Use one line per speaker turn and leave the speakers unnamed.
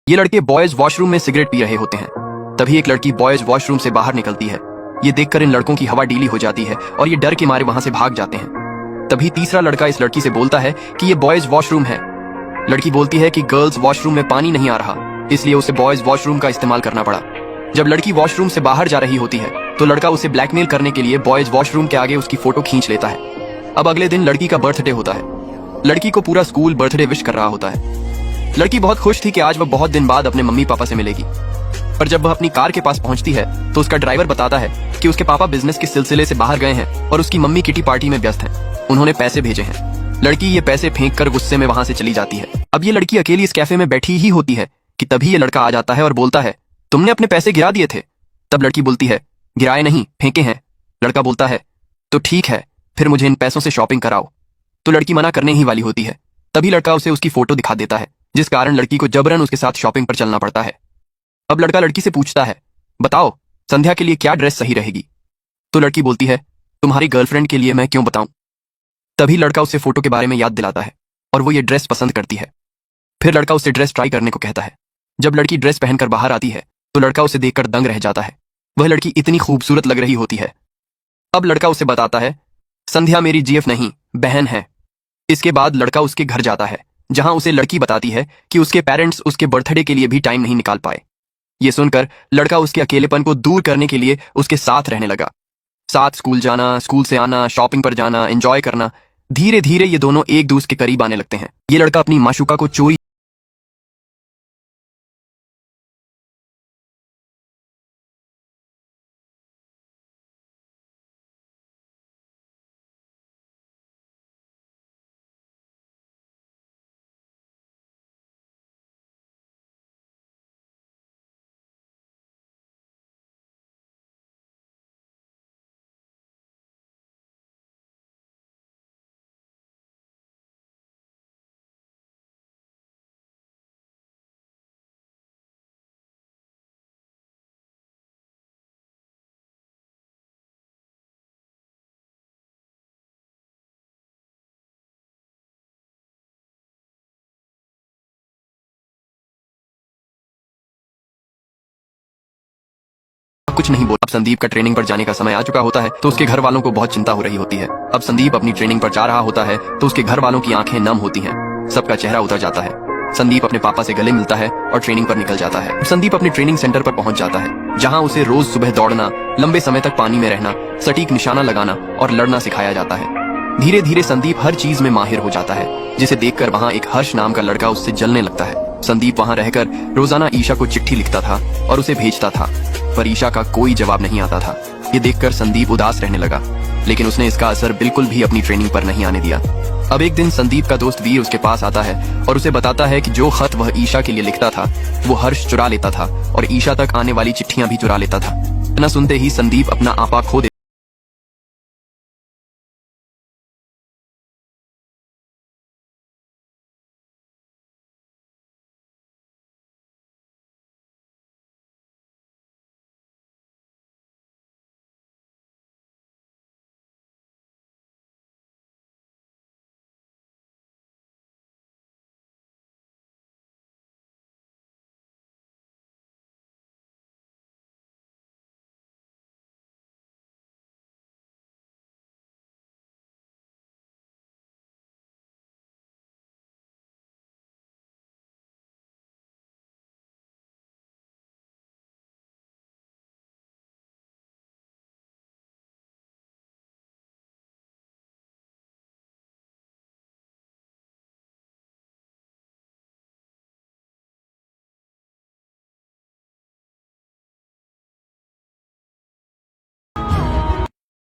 ये लड़के boys washroom में सिगरेट पी रहे होते हैं। तभी एक लड़की बॉयज वॉशरूम से बाहर निकलती है। ये देखकर इन लड़कों की हवा ढीली हो जाती है और ये डर के मारे वहां से भाग जाते हैं। तभी तीसरा लड़का इस लड़की से बोलता है कि ये बॉयज वॉशरूम है। लड़की बोलती है कि गर्ल्स वॉशरूम में पानी नहीं आ रहा, इसलिए उसे बॉयज वॉशरूम का इस्तेमाल करना पड़ा। जब लड़की वॉशरूम से बाहर जा रही होती है तो लड़का उसे ब्लैकमेल करने के लिए बॉयज वॉशरूम के आगे उसकी फोटो खींच लेता है। अब अगले दिन लड़की का बर्थडे होता है। लड़की को पूरा स्कूल बर्थडे विश कर रहा होता है। लड़की बहुत खुश थी कि आज वह बहुत दिन बाद अपने मम्मी पापा से मिलेगी। पर जब वह अपनी कार के पास पहुंचती है तो उसका ड्राइवर बताता है कि उसके पापा बिजनेस के सिलसिले से बाहर गए हैं और उसकी मम्मी किटी पार्टी में व्यस्त हैं। उन्होंने पैसे भेजे हैं। लड़की ये पैसे फेंक कर गुस्से में वहां से चली जाती है। अब ये लड़की अकेली इस कैफे में बैठी ही होती है कि तभी ये लड़का आ जाता है और बोलता है, तुमने अपने पैसे गिरा दिए थे। तब लड़की बोलती है, गिराए नहीं, फेंके हैं। लड़का बोलता है, तो ठीक है, फिर मुझे इन पैसों से शॉपिंग कराओ। तो लड़की मना करने ही वाली होती है। तभी लड़का उसे उसकी फोटो दिखा देता है, जिस कारण लड़की को जबरन उसके साथ शॉपिंग पर चलना पड़ता है। अब लड़का लड़की से पूछता है, बताओ संध्या के लिए क्या ड्रेस सही रहेगी। तो लड़की बोलती है, तुम्हारी गर्लफ्रेंड के लिए मैं क्यों बताऊं। तभी लड़का उसे फोटो के बारे में याद दिलाता है और वो ये ड्रेस पसंद करती है। फिर लड़का उसे ड्रेस ट्राई करने को कहता है। जब लड़की ड्रेस पहनकर बाहर आती है तो लड़का उसे देखकर दंग रह जाता है। वह लड़की इतनी खूबसूरत लग रही होती है। अब लड़का उसे बताता है, संध्या मेरी जीएफ नहीं, बहन है। इसके बाद लड़का उसके घर जाता है, जहां उसे लड़की बताती है कि उसके पेरेंट्स उसके बर्थडे के लिए भी टाइम नहीं निकाल पाए। ये सुनकर लड़का उसके अकेलेपन को दूर करने के लिए उसके साथ रहने लगा। साथ स्कूल जाना, स्कूल से आना, शॉपिंग पर जाना, एंजॉय करना। धीरे धीरे ये दोनों एक दूसरे के करीब आने लगते हैं। ये लड़का अपनी माशूका को चोरी कुछ नहीं बोला। अब संदीप का ट्रेनिंग पर जाने का समय आ चुका होता है तो उसके घर वालों को बहुत चिंता हो रही होती है। अब संदीप अपनी ट्रेनिंग पर जा रहा होता है तो उसके घर वालों की आंखें नम होती हैं। सबका चेहरा उतर जाता है। संदीप अपने पापा से गले मिलता है और ट्रेनिंग पर निकल जाता है। संदीप अपने ट्रेनिंग सेंटर पर पहुंच जाता है, जहां उसे रोज सुबह दौड़ना, लंबे समय तक पानी में रहना, सटीक निशाना लगाना और लड़ना सिखाया जाता है। धीरे धीरे संदीप हर चीज में माहिर हो जाता है, जिसे देखकर वहां एक हर्ष नाम का लड़का उससे जलने लगता है। संदीप वहां रहकर रोजाना ईशा को चिट्ठी लिखता था और उसे भेजता था, पर ईशा का कोई जवाब नहीं आता था। ये देखकर संदीप उदास रहने लगा, लेकिन उसने इसका असर बिल्कुल भी अपनी ट्रेनिंग पर नहीं आने दिया। अब एक दिन संदीप का दोस्त वीर उसके पास आता है और उसे बताता है कि जो खत वह ईशा के लिए लिखता था वो हर्ष चुरा लेता था और ईशा तक आने वाली चिट्ठियां भी चुरा लेता था। न सुनते ही संदीप अपना आपा खो